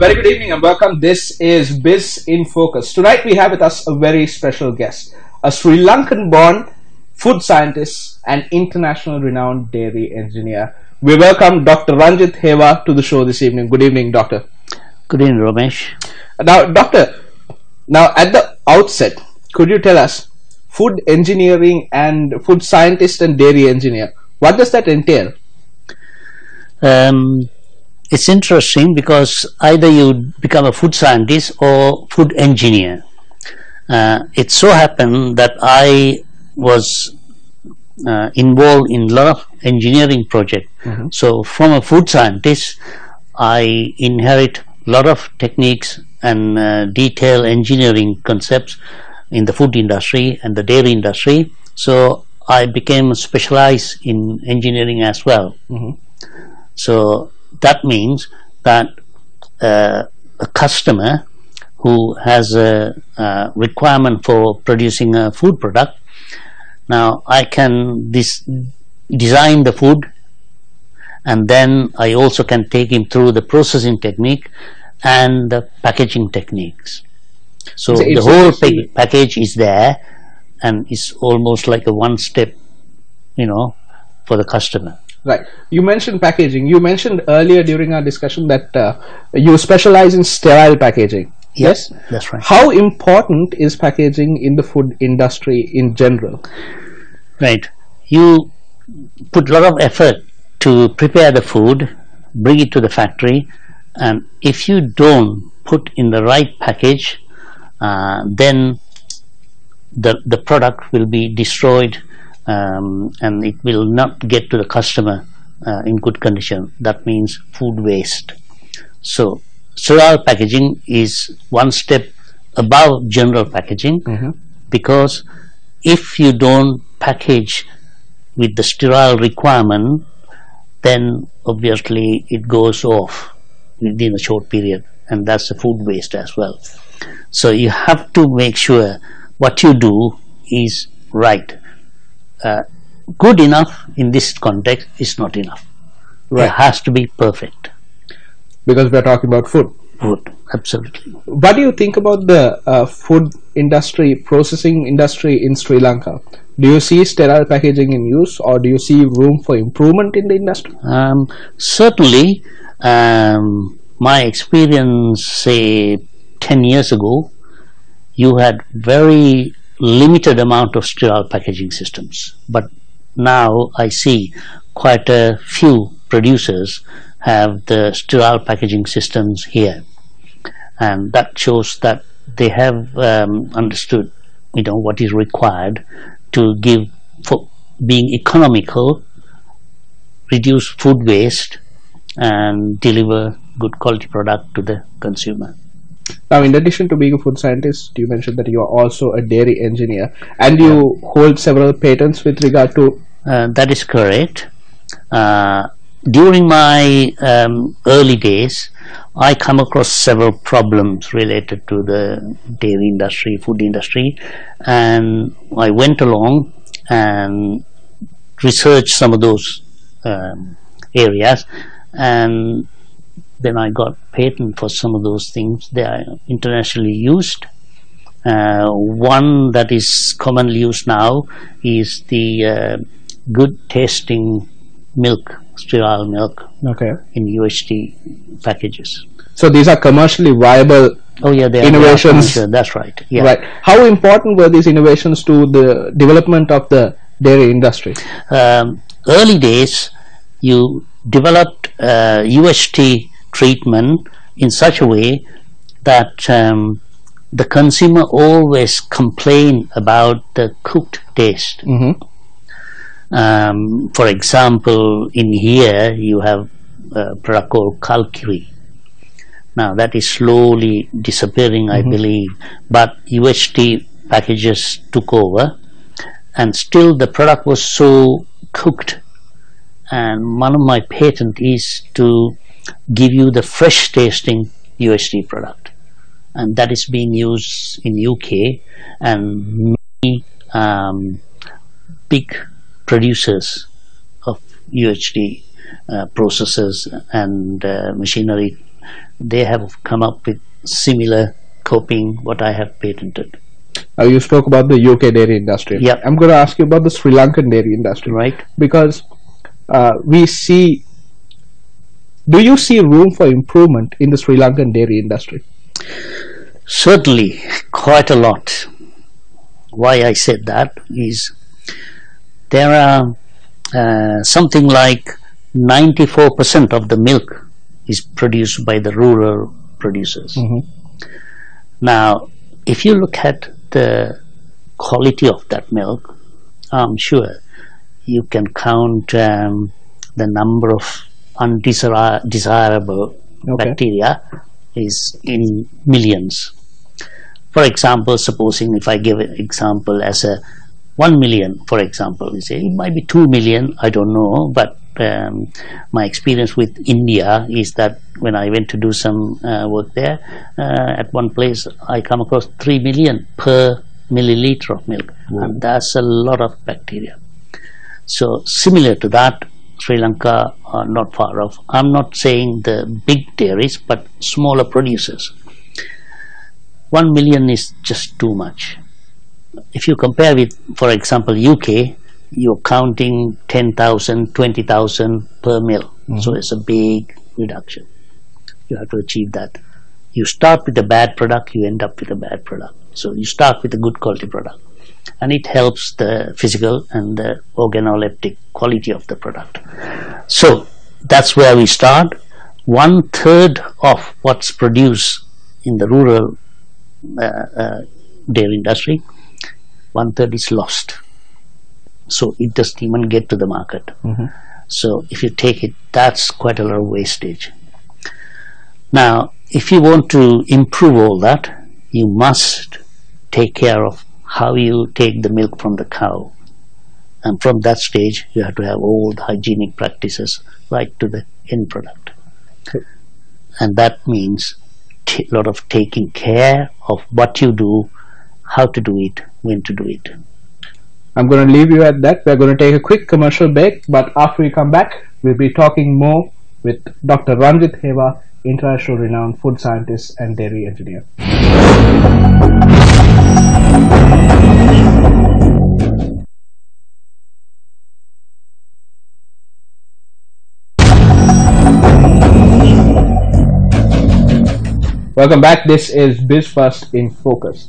Very good evening and welcome. This is Biz in Focus. Tonight we have with us a very special guest, a Sri Lankan born food scientist and international renowned dairy engineer. We welcome Dr. Ranjit Hewa to the show this evening. Good evening, Doctor. Good evening, Ramesh. Now, Doctor, at the outset, could you tell us food engineering and food scientist and dairy engineer, what does that entail? It's interesting because either you become a food scientist or food engineer. It so happened that I was involved in a lot of engineering projects. So from a food scientist, I inherit a lot of techniques and detailed engineering concepts in the food industry and the dairy industry. So I became specialized in engineering as well. So that means that a customer who has a requirement for producing a food product, now I can design the food, and then I also can take him through the processing technique and the packaging techniques. So the whole package is there, and it's almost like a one step, for the customer. Right. You mentioned packaging. You mentioned earlier during our discussion that you specialize in sterile packaging. Yes, that's right. How important is packaging in the food industry in general? Right. You put a lot of effort to prepare the food, bring it to the factory, and if you don't put in the right package, then the product will be destroyed, and it will not get to the customer in good condition. That means food waste. So sterile packaging is one step above general packaging, because if you don't package with the sterile requirement, then obviously it goes off within a short period, and that's the food waste as well. So you have to make sure what you do is right. Good enough in this context is not enough. Right. It has to be perfect. Because we're talking about food. Food, absolutely. What do you think about the food industry, processing industry in Sri Lanka? Do you see sterile packaging in use, or do you see room for improvement in the industry? Certainly, my experience, say 10 years ago, you had very limited amount of sterile packaging systems, but now I see quite a few producers have the sterile packaging systems here, and that shows that they have understood what is required to give, for being economical, reduce food waste and deliver good quality product to the consumer. Now, in addition to being a food scientist, you mentioned that you are also a dairy engineer, and you hold several patents with regard to... That is correct. During my early days, I come across several problems related to the dairy industry, food industry, and I went along and researched some of those areas, and then I got patent for some of those things. They are internationally used. One that is commonly used now is the good tasting milk, sterile milk, in UHT packages. So these are commercially viable innovations. That's right. Yeah. Right. How important were these innovations to the development of the dairy industry? Early days, you developed UHT treatment in such a way that the consumer always complain about the cooked taste. For example, in here you have a product called Kalkiri. Now that is slowly disappearing, I believe, but UHT packages took over, and still the product was so cooked. And one of my patent is to give you the fresh tasting UHT product, and that is being used in UK, and many big producers of UHT processes and machinery they have come up with similar coping what I have patented. You spoke about the UK dairy industry. Yeah. I'm going to ask you about the Sri Lankan dairy industry. Right. Because we see, do you see room for improvement in the Sri Lankan dairy industry? Certainly, quite a lot. Why I said that is there are something like 94% of the milk is produced by the rural producers. Now, if you look at the quality of that milk, I'm sure you can count the number of undesirable bacteria is in millions. For example, supposing if I give an example as a 1 million, for example, we say it might be 2 million, I don't know, but my experience with India is that when I went to do some work there, at one place I come across 3 million per milliliter of milk, and that's a lot of bacteria. So similar to that, Sri Lanka are not far off. I'm not saying the big dairies, but smaller producers. 1 million is just too much. If you compare with, for example, UK, you're counting 10,000, 20,000 per mil. So it's a big reduction. You have to achieve that. You start with a bad product, you end up with a bad product. So you start with a good quality product. And it helps the physical and the organoleptic quality of the product. So that's where we start. 1/3 of what's produced in the rural dairy industry, 1/3 is lost. So it doesn't even get to the market. So if you take it, that's quite a lot of wastage. Now, if you want to improve all that, you must take care of how you take the milk from the cow. And from that stage, you have to have all the hygienic practices right to the end product. And that means a lot of taking care of what you do, how to do it, when to do it. I'm going to leave you at that. We're going to take a quick commercial break, but after we come back, we'll be talking more with Dr. Ranjit Heva, international renowned food scientist and dairy engineer. Welcome back. This is Biz1st in Focus.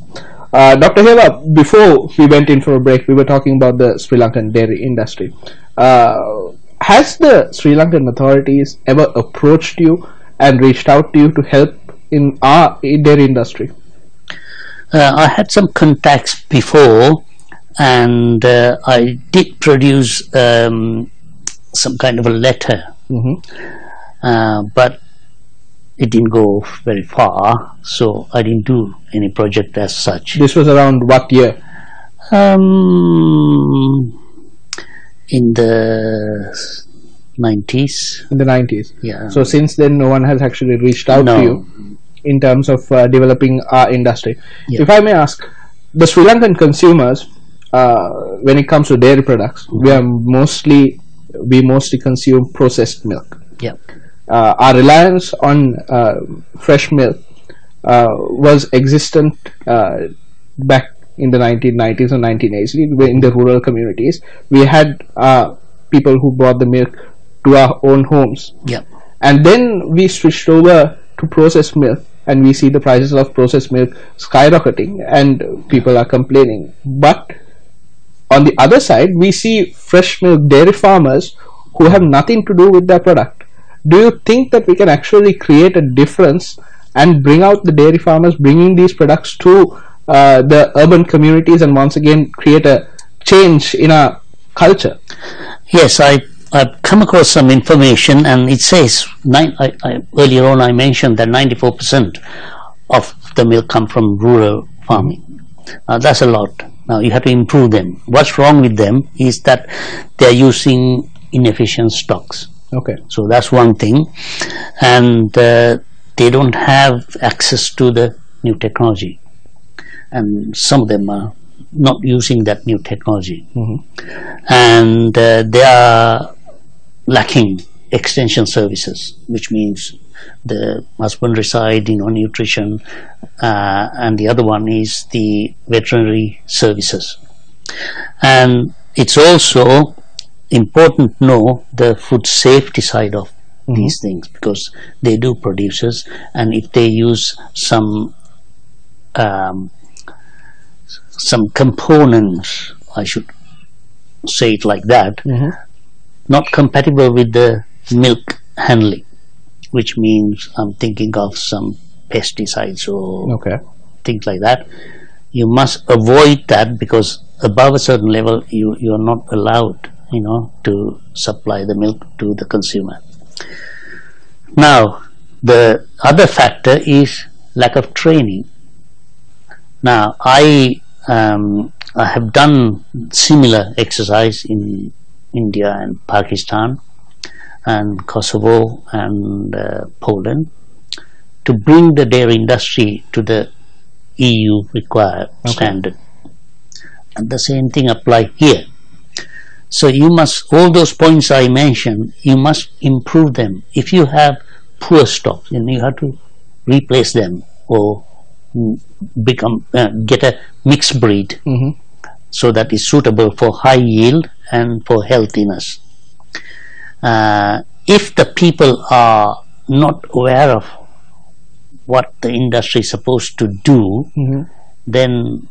Dr. Heva, before we went in for a break, we were talking about the Sri Lankan dairy industry. Has the Sri Lankan authorities ever approached you and reached out to you to help in our dairy industry? I had some contacts before, and I did produce some kind of a letter, but it didn't go very far, so I didn't do any project as such. This was around what year? In the 90s. In the 90s. Yeah. So since then, no one has actually reached out to you in terms of developing our industry. Yeah. If I may ask, the Sri Lankan consumers, when it comes to dairy products, we mostly consume processed milk. Yeah. Our reliance on fresh milk was existent back in the 1990s or 1980s in the rural communities. We had people who brought the milk to our own homes. Yeah. And then we switched over to processed milk, and we see the prices of processed milk skyrocketing, and people are complaining. But on the other side, we see fresh milk dairy farmers who have nothing to do with their product. Do you think that we can actually create a difference and bring out the dairy farmers bringing these products to the urban communities and once again create a change in our culture? Yes, I've come across some information, and it says earlier on I mentioned that 94% of the milk come from rural farming. That's a lot. Now you have to improve them. What's wrong with them is that they're using inefficient stocks. Okay. So that's one thing, and they don't have access to the new technology, and some of them are not using that new technology, and they are lacking extension services, which means the husbandry side, nutrition, and the other one is the veterinary services. And it's also important to know the food safety side of these things, because they do producers, and if they use some components, I should say it like that, not compatible with the milk handling, which means I'm thinking of some pesticides or things like that. You must avoid that, because above a certain level you are not allowed to supply the milk to the consumer. Now the other factor is lack of training. Now I have done similar exercise in India and Pakistan and Kosovo and Poland to bring the dairy industry to the EU required standard. And the same thing apply here. So you must, all those points I mentioned, you must improve them. If you have poor stocks, then you have to replace them or get a mixed breed so that is suitable for high yield and for healthiness. If the people are not aware of what the industry is supposed to do, then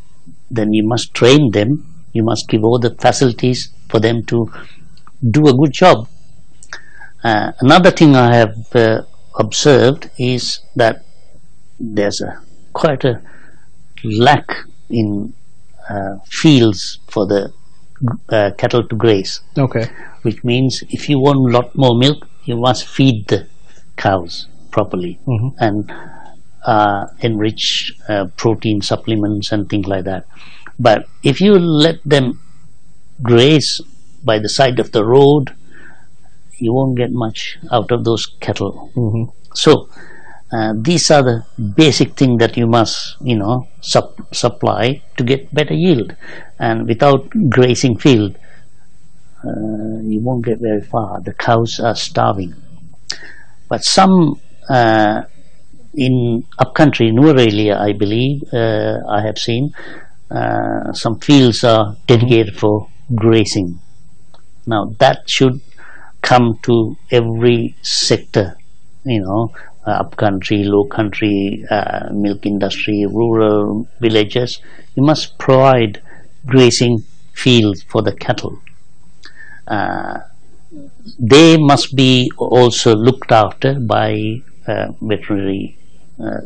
you must train them. You must give all the facilities for them to do a good job. Another thing I have observed is that there's quite a lack in fields for the cattle to graze. Which means if you want a lot more milk, you must feed the cows properly and enrich protein supplements and things like that. But if you let them graze by the side of the road, you won't get much out of those cattle. So these are the basic things that you must supply to get better yield. And without grazing field, you won't get very far. The cows are starving. But some in upcountry, in Norelia, I believe, I have seen some fields are dedicated for grazing. Now that should come to every sector, upcountry, low country, milk industry, rural villages. You must provide grazing fields for the cattle. They must be also looked after by veterinary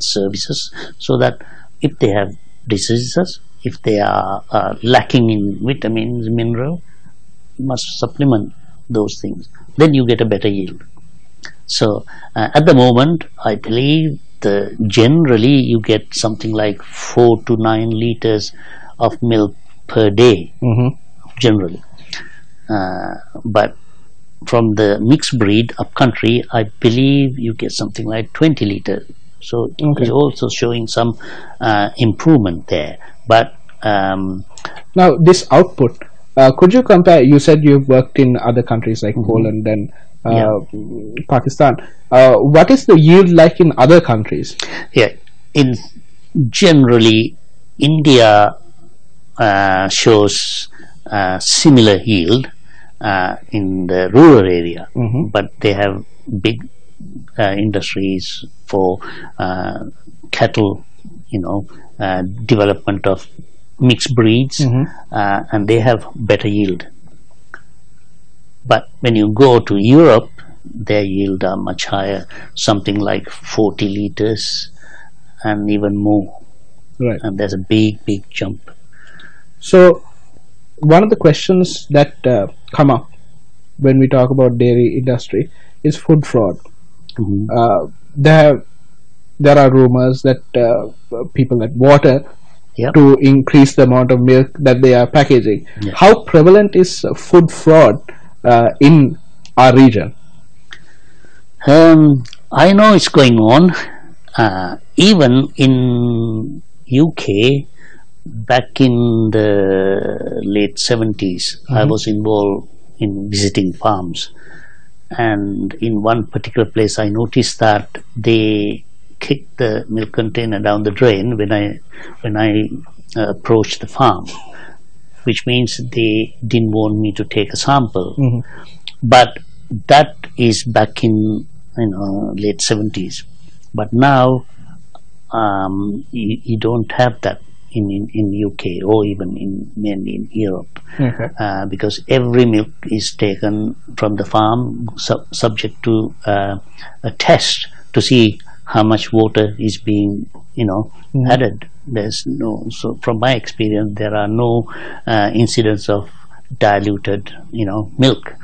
services, so that if they have diseases, if they are lacking in vitamins, mineral, you must supplement those things. Then you get a better yield. So at the moment, I believe generally you get something like 4 to 9 liters of milk per day, generally. But from the mixed breed upcountry, I believe you get something like 20 liters. So it's also showing some improvement there. But now this output, could you compare? You said you've worked in other countries like Poland and Pakistan. What is the yield like in other countries? In generally, India shows similar yield in the rural area, but they have big industries for cattle, development of mixed breeds, and they have better yield. But when you go to Europe, their yield are much higher, something like 40 liters and even more. Right. And there's a big jump. So one of the questions that come up when we talk about dairy industry is food fraud. There are rumors that people add water to increase the amount of milk that they are packaging. How prevalent is food fraud in our region? I know it's going on. Even in UK, back in the late 70s, I was involved in visiting farms, and in one particular place I noticed that they kicked the milk container down the drain when I approached the farm, which means they didn't want me to take a sample. But that is back in late 70s. But now you don't have that in UK or even mainly in Europe, because every milk is taken from the farm subject to a test to see how much water is being added. There's no, so from my experience there are no incidents of diluted milk.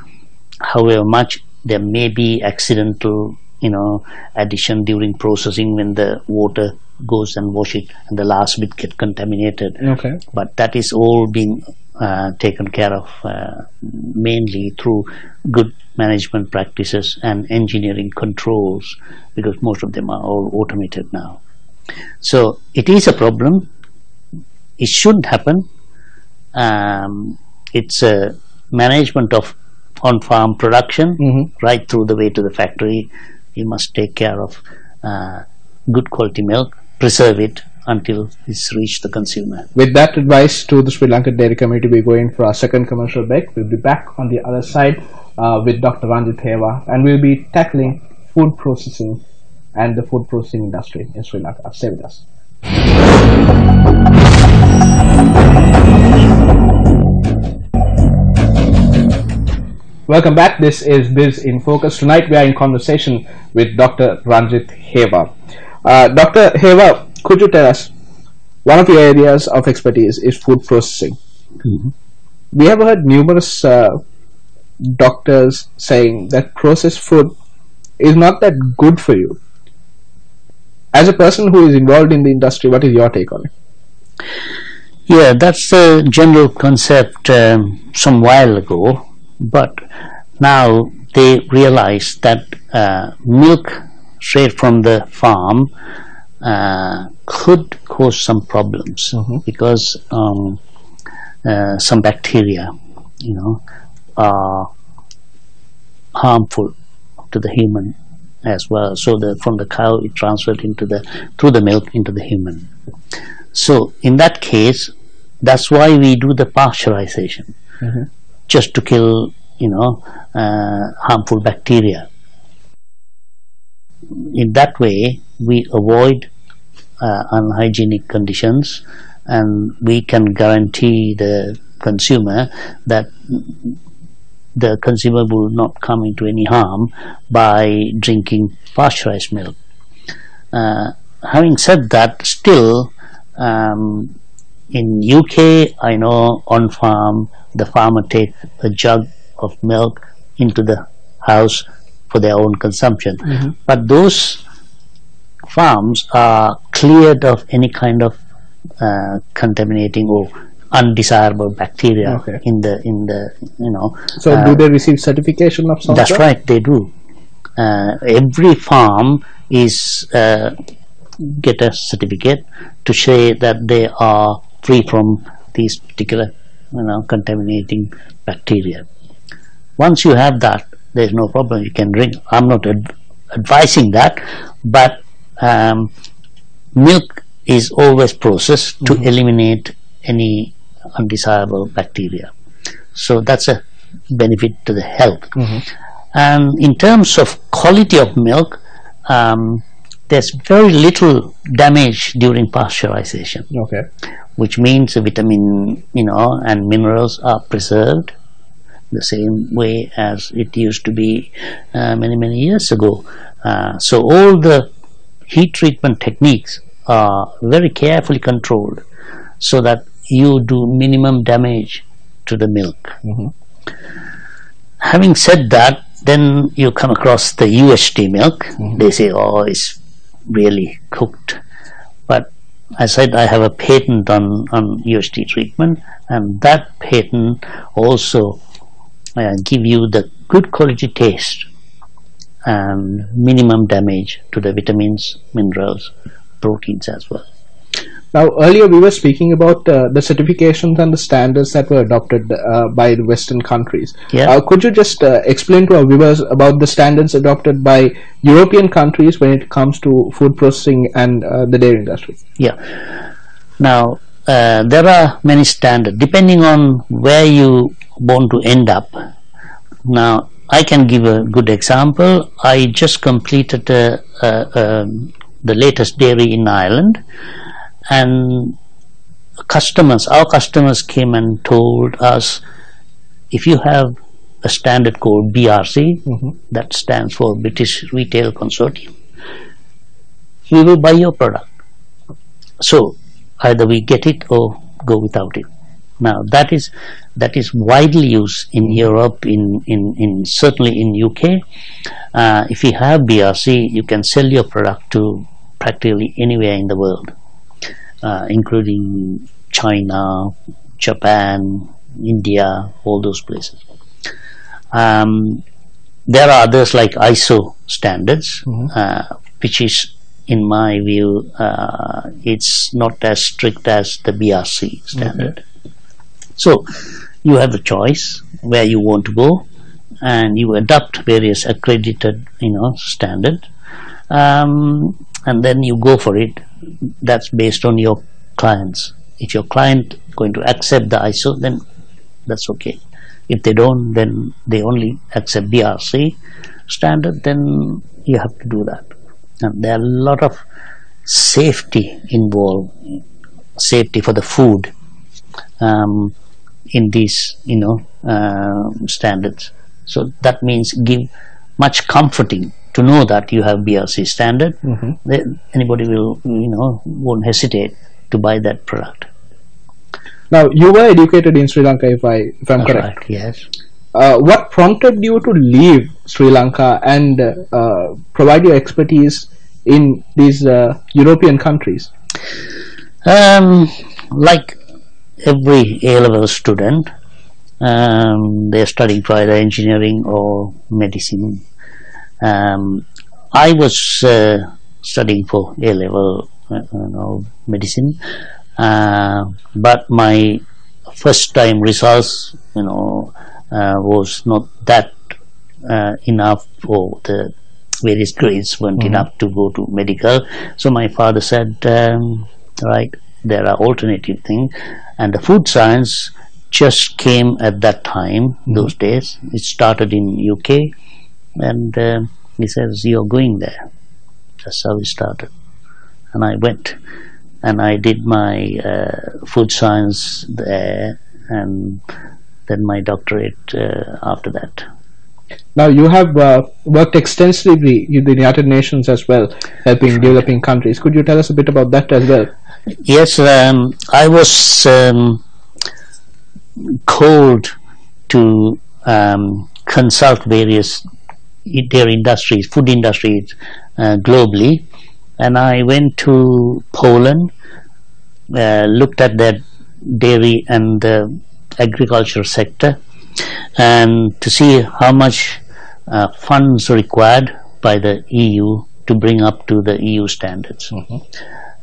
However much there may be accidental addition during processing when the water goes and wash it and the last bit get contaminated. But that is all being taken care of mainly through good management practices and engineering controls, because most of them are all automated now. So it is a problem. It shouldn't happen. It's a management of on-farm production right through the way to the factory. You must take care of good quality milk, preserve it until it's reached the consumer. With that advice to the Sri Lankan dairy community, we're going for our second commercial break. We'll be back on the other side with Dr. Ranjit Heva, and we'll be tackling food processing and the food processing industry in Sri Lanka. Stay with us. Welcome back. This is Biz in Focus. Tonight we are in conversation with Dr. Ranjit Heva. Dr. Heva, could you tell us, one of your areas of expertise is food processing. We have heard numerous doctors saying that processed food is not that good for you. As a person who is involved in the industry, what is your take on it? Yeah, that's the general concept some while ago, but now they realize that milk straight from the farm could cause some problems because some bacteria are harmful to the human as well. So from the cow it transferred through the milk into the human. So in that case, that's why we do the pasteurization, just to kill harmful bacteria. In that way we avoid unhygienic conditions, and we can guarantee the consumer that the consumer will not come into any harm by drinking pasteurized milk. Having said that, still in UK I know on farm the farmer take a jug of milk into the house for their own consumption, but those farms are cleared of any kind of contaminating or undesirable bacteria in the So do they receive certification of some That's sort? right, they do. Every farm is get a certificate to say that they are free from these particular contaminating bacteria. Once you have that, there is no problem, you can drink. I'm not advising that, but milk is always processed to eliminate any undesirable bacteria. So that's a benefit to the health. And in terms of quality of milk, there's very little damage during pasteurization, which means the vitamin and minerals are preserved the same way as it used to be many years ago. So all the heat treatment techniques are very carefully controlled so that you do minimum damage to the milk. Having said that, then you come across the UHT milk. They say, oh, it's really cooked. But I said I have a patent on UHT treatment, and that patent also give you the good quality taste and minimum damage to the vitamins, minerals, proteins as well. Now, earlier we were speaking about the certifications and the standards that were adopted by the Western countries. Yeah. Could you just explain to our viewers about the standards adopted by European countries when it comes to food processing and the dairy industry? Yeah. Now, there are many standards depending on where you want to end up. Now, I can give a good example. I just completed the latest dairy in Ireland, and our customers came and told us, if you have a standard called BRC, that stands for British Retail Consortium, we will buy your product. So either we get it or go without it. Now that is widely used in Europe, in certainly in UK. If you have BRC, you can sell your product to practically anywhere in the world, including China, Japan, India, all those places. There are others like ISO standards, which is, in my view, it's not as strict as the BRC standard. So you have a choice where you want to go, and you adopt various accredited, standard, and then you go for it. That's based on your clients. If your client going to accept the ISO, then that's okay. If they don't, then they only accept BRC standard, then you have to do that. And there are a lot of safety involved, safety for the food, in these standards. So that means give much comforting to know that you have BRC standard. Anybody will won't hesitate to buy that product. Now, you were educated in Sri Lanka, if I'm correct. Right, yes. What prompted you to leave Sri Lanka and provide your expertise in these European countries? Like every A-level student, they're studying for either engineering or medicine. I was studying for A-level medicine, but my first time results was not that enough, or the various grades weren't enough to go to medical. So my father said, right, there are alternative things, and the food science just came at that time, those days. It started in UK, and he says, you're going there. That's how it started. And I went, and I did my food science there, and then my doctorate after that. Now, you have worked extensively in the United Nations as well, helping developing countries. Could you tell us a bit about that as well? Yes, I was called to consult various dairy industries, food industries globally, and I went to Poland, looked at their dairy and the agriculture sector, and to see how much funds required by the EU to bring up to the EU standards.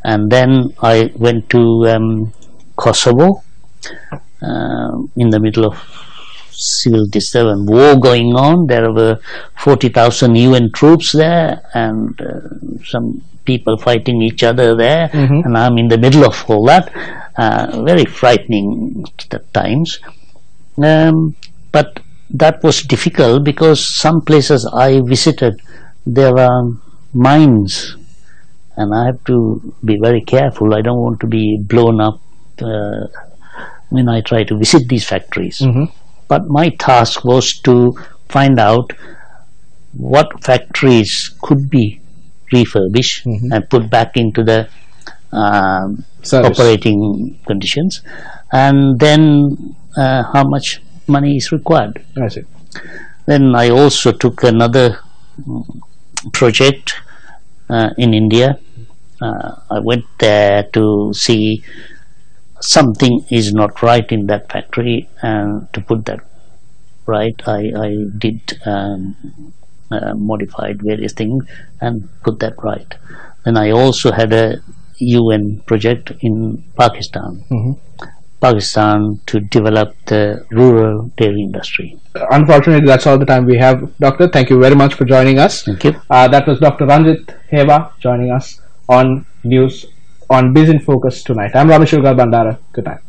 And then I went to Kosovo, in the middle of civil disturbance, war going on. There were 40,000 UN troops there, and some people fighting each other there, and I'm in the middle of all that. Very frightening at times, but that was difficult because some places I visited, there are mines, and I have to be very careful. I don't want to be blown up when I try to visit these factories. But my task was to find out what factories could be refurbished and put back into the operating conditions, and then how much money is required. I see. Then I also took another project in India. I went there to see something is not right in that factory, and to put that right, I did modified various things and put that right. Then I also had a UN project in Pakistan. Mm-hmm. Pakistan to develop the rural dairy industry. Unfortunately, that's all the time we have, Doctor. Thank you very much for joining us. Thank you. That was Dr. Ranjit Heva joining us on News on Biz in Focus tonight. I'm Rameshwar Bandara. Good night.